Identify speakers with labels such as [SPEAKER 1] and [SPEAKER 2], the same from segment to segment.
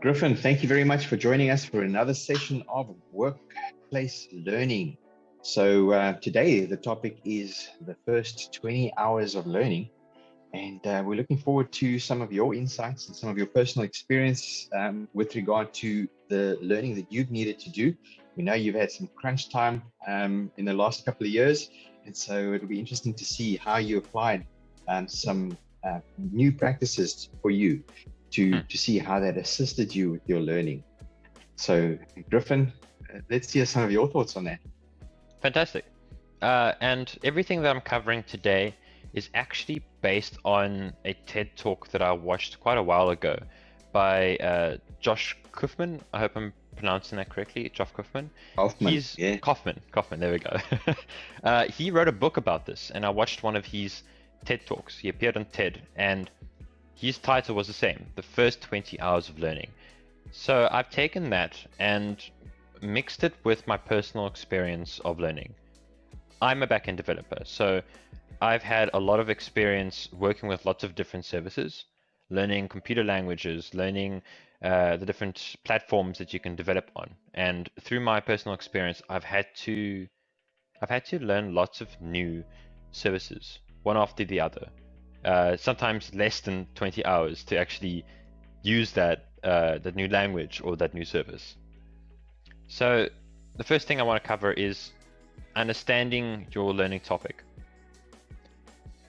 [SPEAKER 1] Griffin, thank you very much for joining us for another session of Workplace Learning. So today the topic is the first 20 hours of learning, and we're looking forward to some of your insights and some of your personal experience with regard to the learning that you've needed to do. We know you've had some crunch time in the last couple of years, and so it'll be interesting to see how you applied some new practices for you to see how that assisted you with your learning. So Griffin, let's hear some of your thoughts on that.
[SPEAKER 2] Fantastic. And everything that I'm covering today is actually based on a TED Talk that I watched quite a while ago by Josh Kaufman. I hope I'm pronouncing that correctly. Josh Kaufman. Kaufman, there we go. He wrote a book about this, and I watched one of his TED Talks. He appeared on TED, and his title was the same, The First 20 Hours of Learning. So I've taken that and mixed it with my personal experience of learning. I'm a backend developer, so I've had a lot of experience working with lots of different services, learning computer languages, learning the different platforms that you can develop on. And through my personal experience, I've had to learn lots of new services, one after the other. Sometimes less than 20 hours to actually use that new language or that new service. So the first thing I want to cover is understanding your learning topic.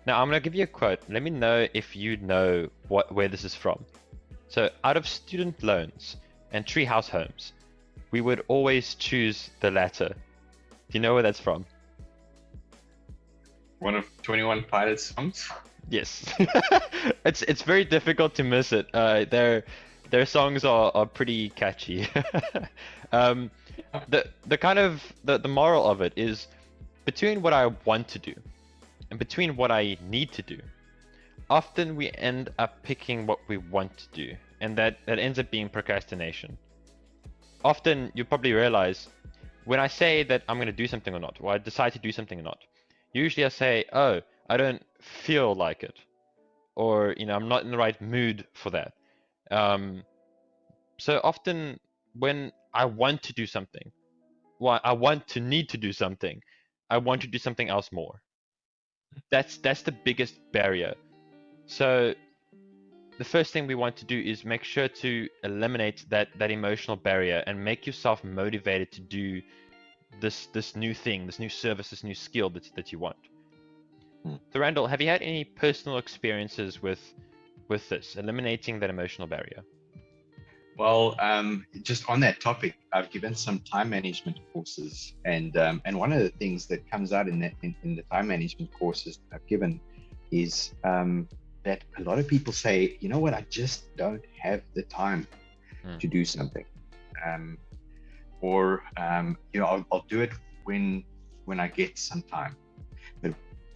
[SPEAKER 2] Now I'm going to give you a quote. Let me know if you know where this is from. So out of student loans and treehouse homes, we would always choose the latter. Do you know where that's from?
[SPEAKER 1] One of 21 Pilots songs?
[SPEAKER 2] Yes. It's very difficult to miss it. Their songs are pretty catchy. The kind of the moral of it is between what I want to do and between what I need to do. Often we end up picking what we want to do, and that ends up being procrastination. Often you probably realize when I say that I'm going to do something or not, or I decide to do something or not, usually I say, oh, I don't feel like it, or I'm not in the right mood for that. So often when I want to do something, I want to need to do something, I want to do something else more. That's the biggest barrier. So the first thing we want to do is make sure to eliminate that emotional barrier and make yourself motivated to do this new thing, this new service, this new skill that you want. So Randall, have you had any personal experiences with this, eliminating that emotional barrier?
[SPEAKER 1] Well, just on that topic, I've given some time management courses, and one of the things that comes out in the time management courses I've given is that a lot of people say, you know what, I just don't have the time to do something, or I'll do it when I get some time. But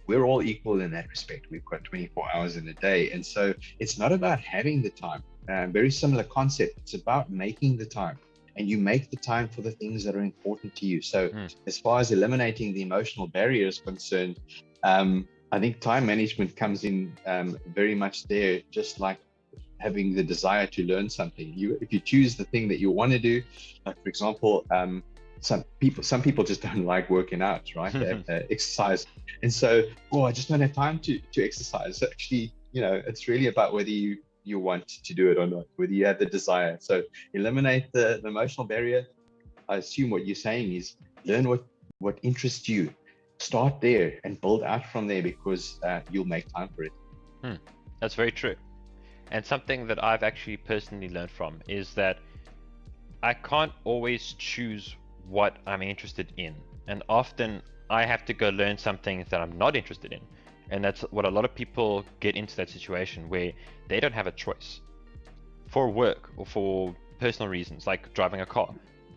[SPEAKER 1] we're all equal in that respect. We've got 24 hours in a day, and so it's not about having the time. Very similar concept. It's about making the time, and you make the time for the things that are important to you. So as far as eliminating the emotional barrier is concerned, I think time management comes in very much there, just like having the desire to learn something. If you choose the thing that you want to do, like for example, some people just don't like working out, right? Exercise, and so I just don't have time to exercise. So actually, it's really about whether you want to do it or not, whether you have the desire. So eliminate the emotional barrier. I assume what you're saying is learn what interests you. Start there and build out from there, because you'll make time for it.
[SPEAKER 2] That's very true. And something that I've actually personally learned from is that I can't always choose what I'm interested in. And often I have to go learn something that I'm not interested in. And that's what a lot of people get into, that situation where they don't have a choice for work or for personal reasons, like driving a car.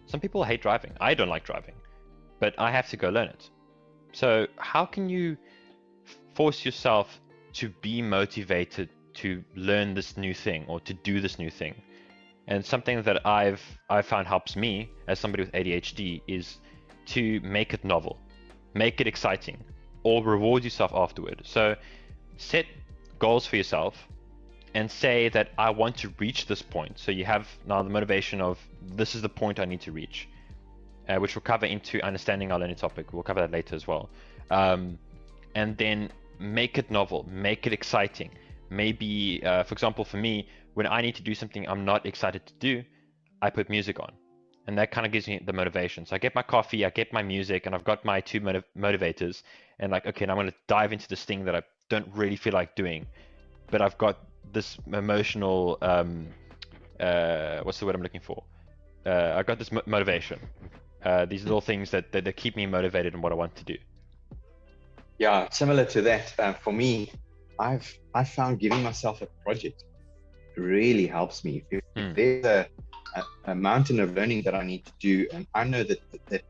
[SPEAKER 2] Some people hate driving. I don't like driving, but I have to go learn it. So how can you force yourself to be motivated to learn this new thing or to do this new thing? And something that I've found helps me as somebody with ADHD is to make it novel, make it exciting, or reward yourself afterward. So set goals for yourself and say that I want to reach this point. So you have now the motivation of this is the point I need to reach, which we'll cover into understanding our learning topic. We'll cover that later as well. And then make it novel, make it exciting. Maybe, for example, for me, when I need to do something I'm not excited to do, I put music on. And that kind of gives me the motivation. So I get my coffee, I get my music, and I've got my two motivators. And like, okay, now I'm going to dive into this thing that I don't really feel like doing. But I've got this emotional, what's the word I'm looking for? I've got this motivation. These little things that keep me motivated in what I want to do.
[SPEAKER 1] Yeah, similar to that. For me, I've found giving myself a project really helps me. If there's a mountain of learning that I need to do, and I know that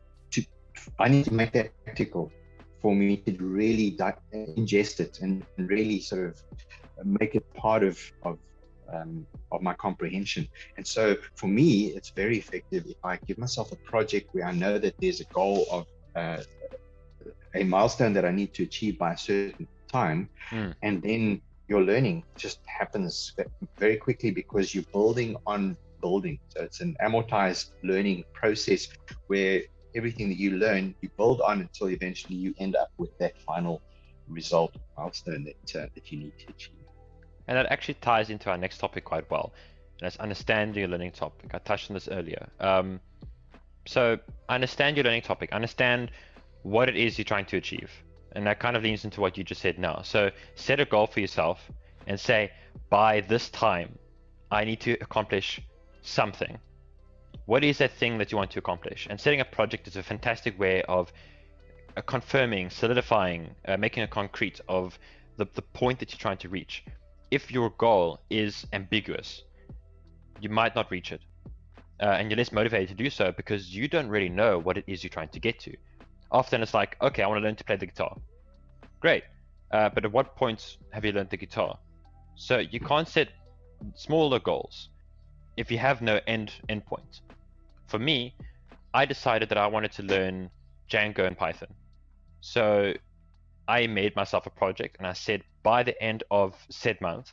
[SPEAKER 1] I need to make that practical for me to really ingest it and really sort of make it part of my comprehension. And so for me, it's very effective if I give myself a project where I know that there's a goal of a milestone that I need to achieve by a certain time, and then your learning just happens very quickly because you're building on building. So it's an amortized learning process where everything that you learn, you build on until eventually you end up with that final result milestone that you need to achieve.
[SPEAKER 2] And that actually ties into our next topic quite well. And that's understand your learning topic. I touched on this earlier. So understand your learning topic. Understand what it is you're trying to achieve. And that kind of leans into what you just said now. So set a goal for yourself and say, by this time, I need to accomplish something. What is that thing that you want to accomplish? And setting a project is a fantastic way of confirming, solidifying, making it concrete of the point that you're trying to reach. If your goal is ambiguous, you might not reach it. And you're less motivated to do so because you don't really know what it is you're trying to get to. Often it's like, okay, I want to learn to play the guitar. Great. But at what point have you learned the guitar? So you can't set smaller goals if you have no end point. For me, I decided that I wanted to learn Django and Python. So I made myself a project and I said, by the end of said month,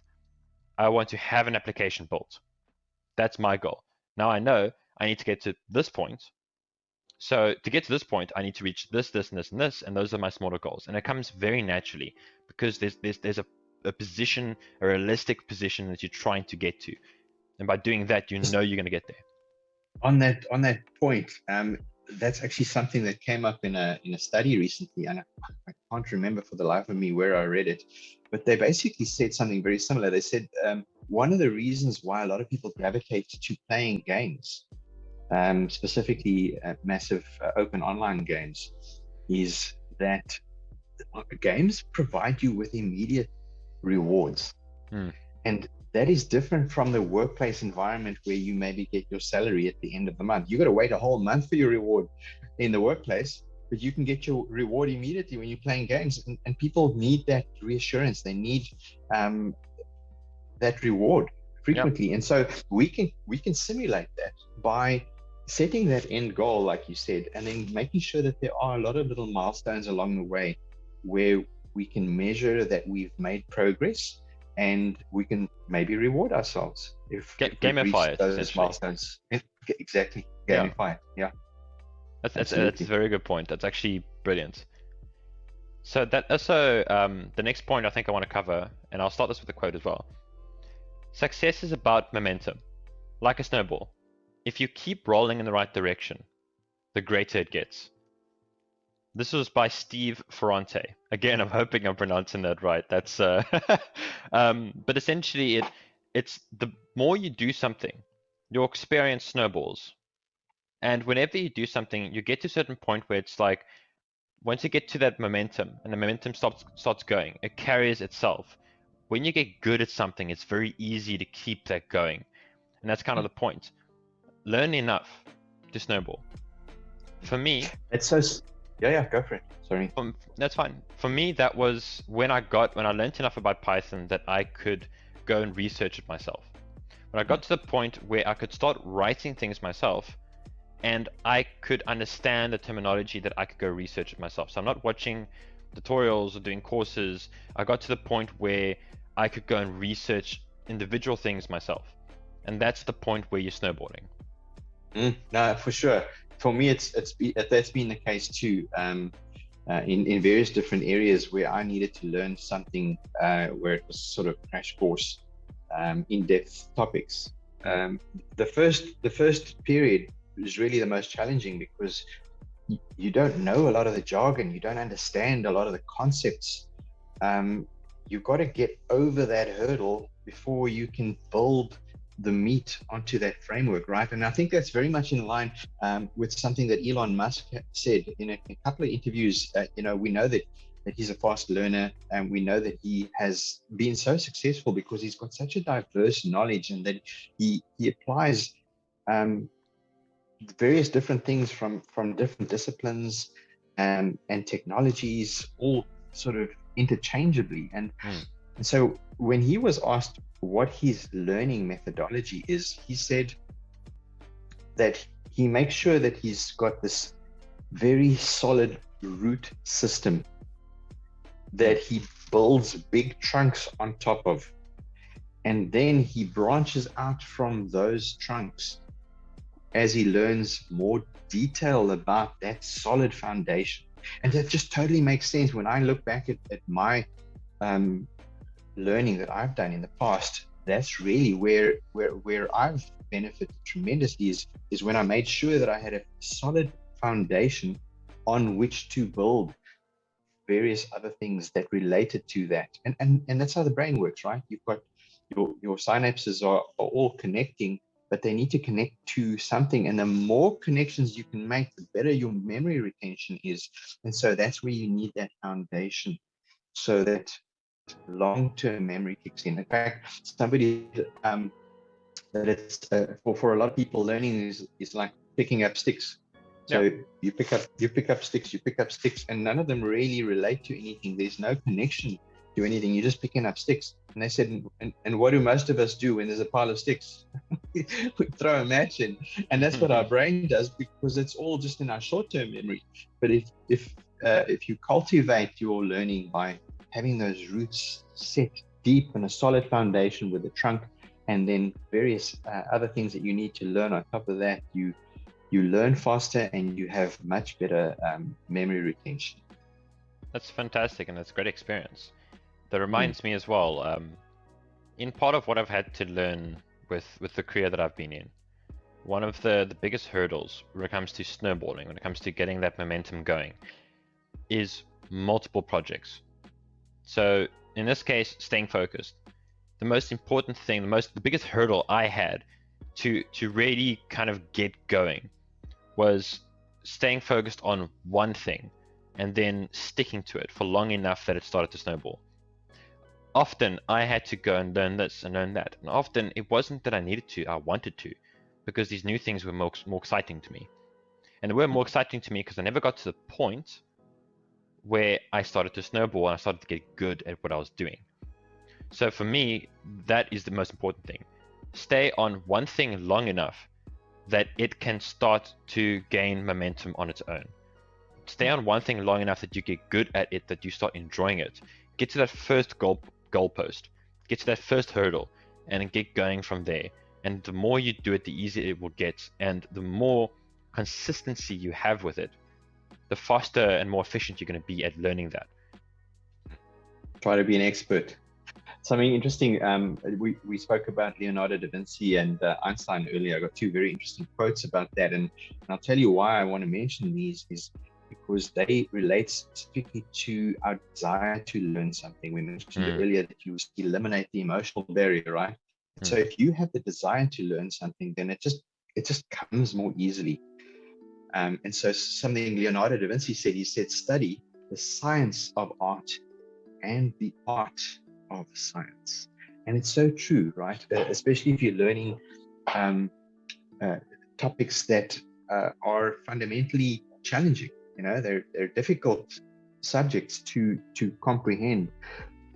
[SPEAKER 2] I want to have an application built. That's my goal. Now I know I need to get to this point. So to get to this point, I need to reach this, this, and this, and this, and those are my smaller goals. And it comes very naturally because there's a position, a realistic position that you're trying to get to. And by doing that, you know you're going to get there.
[SPEAKER 1] On that point, that's actually something that came up in a study recently, and I can't remember for the life of me where I read it, but they basically said something very similar. They said one of the reasons why a lot of people gravitate to playing games, specifically massive open online games, is that games provide you with immediate rewards. And that is different from the workplace environment where you maybe get your salary at the end of the month. You got to wait a whole month for your reward in the workplace, but you can get your reward immediately when you're playing games. And people need that reassurance. They need that reward frequently. Yep. And so we can simulate that by setting that end goal, like you said, and then making sure that there are a lot of little milestones along the way where we can measure that we've made progress. And we can maybe reward ourselves if
[SPEAKER 2] gamify it.
[SPEAKER 1] Those milestones. Exactly, gamify it. Yeah,
[SPEAKER 2] that's a very good point. That's actually brilliant. So that also the next point I think I want to cover, and I'll start this with a quote as well. Success is about momentum, like a snowball. If you keep rolling in the right direction, the greater it gets. This was by Steve Ferrante. Again, I'm hoping I'm pronouncing that right. That's but essentially it's the more you do something, your experience snowballs. And whenever you do something, you get to a certain point where it's like, once you get to that momentum and the momentum starts going, it carries itself. When you get good at something, it's very easy to keep that going. And that's kind of the point. Learn enough to snowball. For me,
[SPEAKER 1] it's so yeah, go for it. Sorry.
[SPEAKER 2] That's fine. For me, that was when I learned enough about Python that I could go and research it myself. When I got to the point where I could start writing things myself and I could understand the terminology, that I could go research it myself. So I'm not watching tutorials or doing courses. I got to the point where I could go and research individual things myself. And that's the point where you're snowboarding.
[SPEAKER 1] No, for sure. For me, that's been the case too. In various different areas where I needed to learn something, where it was sort of crash course, in-depth topics. The first period is really the most challenging because you don't know a lot of the jargon, you don't understand a lot of the concepts. You've got to get over that hurdle before you can build the meat onto that framework, right? And I think that's very much in line with something that Elon Musk said in a couple of interviews. We know that he's a fast learner, and we know that he has been so successful because he's got such a diverse knowledge, and that he applies various different things from different disciplines and technologies, all sort of interchangeably. And so when he was asked what his learning methodology is, he said that he makes sure that he's got this very solid root system that he builds big trunks on top of, and then he branches out from those trunks as he learns more detail about that solid foundation. And that just totally makes sense. When I look back at my learning that I've done in the past, that's really where I've benefited tremendously, is when I made sure that I had a solid foundation on which to build various other things that related to that. And that's how the brain works, right? You've got your synapses are all connecting, but they need to connect to something. And the more connections you can make, the better your memory retention is. And so that's where you need that foundation, so that long-term memory kicks in. In fact, somebody that it's for a lot of people, learning is like picking up sticks. So you pick up sticks, and none of them really relate to anything. There's no connection to anything. You're just picking up sticks. And they said, and what do most of us do when there's a pile of sticks? We throw a match in, and that's what our brain does, because it's all just in our short-term memory. But if you cultivate your learning by having those roots set deep in a solid foundation with a trunk, and then various other things that you need to learn on top of that, you learn faster and you have much better memory retention.
[SPEAKER 2] That's fantastic, and that's a great experience. That reminds me as well, in part of what I've had to learn with the career that I've been in, one of the biggest hurdles when it comes to snowboarding, when it comes to getting that momentum going, is multiple projects. So in this case, staying focused. The most important thing, the biggest hurdle I had to really kind of get going was staying focused on one thing and then sticking to it for long enough that it started to snowball. Often I had to go and learn this and learn that, and often it wasn't that I needed to, I wanted to, because these new things were more exciting to me. And they were more exciting to me because I never got to the point where I started to snowball and I started to get good at what I was doing. So for me, that is the most important thing. Stay on one thing long enough that it can start to gain momentum on its own. Stay on one thing long enough that you get good at it, that you start enjoying it. Get to that first goalpost, get to that first hurdle, and get going from there. And the more you do it, the easier it will get. And the more consistency you have with it, the faster and more efficient you're going to be at learning that.
[SPEAKER 1] Try to be an expert. Something interesting, we spoke about Leonardo da Vinci and Einstein earlier. I got two very interesting quotes about that. And I'll tell you why I want to mention these is because they relate specifically to our desire to learn something. We mentioned earlier that you eliminate the emotional barrier, right? So if you have the desire to learn something, then it just comes more easily. And so something Leonardo da Vinci said, he said, study the science of art and the art of science. And it's so true, right? Especially if you're learning topics that are fundamentally challenging. They're difficult subjects to comprehend.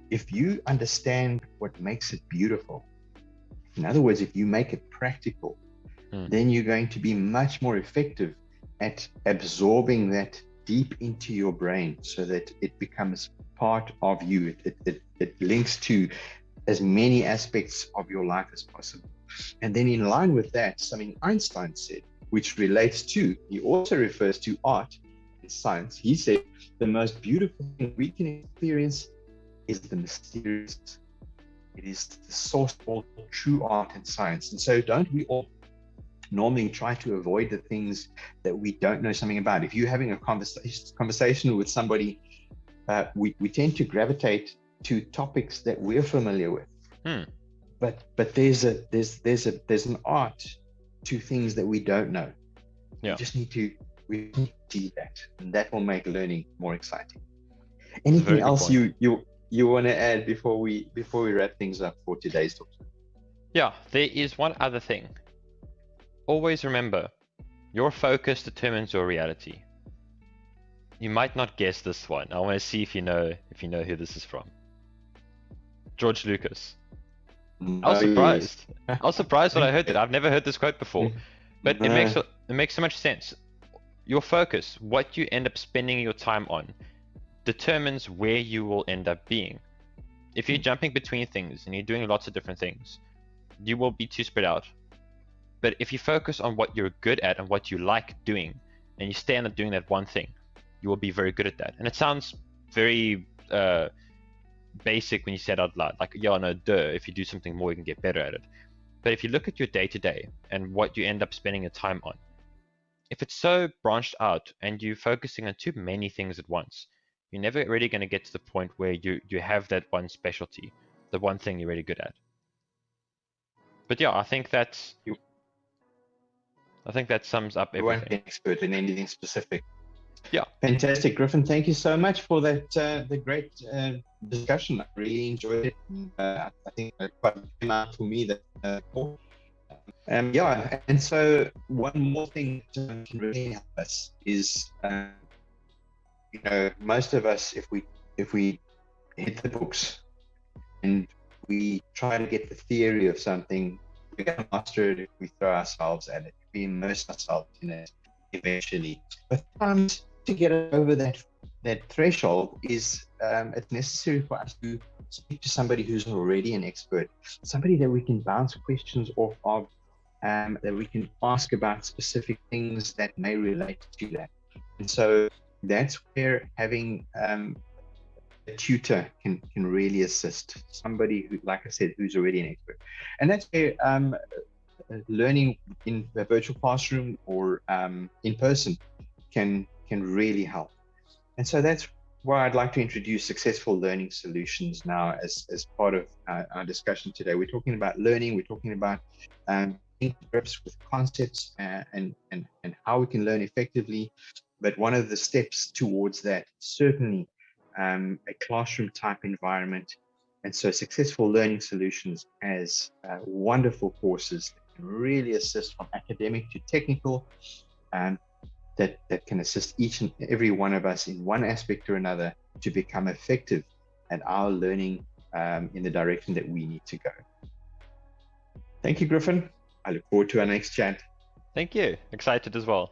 [SPEAKER 1] If you understand what makes it beautiful, in other words, if you make it practical, then you're going to be much more effective at absorbing that deep into your brain, so that it becomes part of you. It links to as many aspects of your life as possible. And then in line with that, something Einstein said, which relates to, he also refers to art and science. He said, the most beautiful thing we can experience is the mysterious. It is the source of all true art and science. And so don't we all normally try to avoid the things that we don't know something about? If you're having a conversation with somebody, we tend to gravitate to topics that we're familiar with. But there's an art to things that we don't know.
[SPEAKER 2] Yeah.
[SPEAKER 1] We just need to see that, and that will make learning more exciting. Anything else you want to add before we wrap things up for today's talk?
[SPEAKER 2] Yeah, there is one other thing. Always remember, your focus determines your reality. You might not guess this one. I want to see if you know who this is from. George Lucas. I was surprised. I was surprised when I heard that. I've never heard this quote before, but it makes so much sense. Your focus, what you end up spending your time on, determines where you will end up being. If you're jumping between things and you're doing lots of different things, you will be too spread out. But if you focus on what you're good at and what you like doing, and you stay on doing that one thing, you will be very good at that. And it sounds very basic when you say it out loud, like, yeah, no, duh, if you do something more, you can get better at it. But if you look at your day-to-day and what you end up spending your time on, if it's so branched out and you're focusing on too many things at once, you're never really going to get to the point where you have that one specialty, the one thing you're really good at. But yeah, I think that sums up everything.
[SPEAKER 1] You won't be an expert in anything specific.
[SPEAKER 2] Yeah.
[SPEAKER 1] Fantastic, Griffin. Thank you so much for that the great discussion. I really enjoyed it. I think it quite came out for me that yeah. And so one more thing that can really help us is, you know, most of us, if we hit the books and we try to get the theory of something, we're going to master it if we throw ourselves at it, if we immerse ourselves in it eventually. But sometimes to get over that threshold is it's necessary for us to speak to somebody who's already an expert, somebody that we can bounce questions off of, that we can ask about specific things that may relate to that. And so that's where having a tutor can really assist, somebody who, like I said, who's already an expert. And that's where learning in a virtual classroom or in person can really help. And so that's why I'd like to introduce Successful Learning Solutions now as part of our discussion today. We're talking about learning, we're talking about grips with concepts and how we can learn effectively. But one of the steps towards that, certainly a classroom type environment. And so Successful Learning Solutions has wonderful courses that can really assist from academic to technical, that can assist each and every one of us in one aspect or another to become effective at our learning in the direction that we need to go. Thank you, Griffin. I look forward to our next chat.
[SPEAKER 2] Thank you. Excited as well.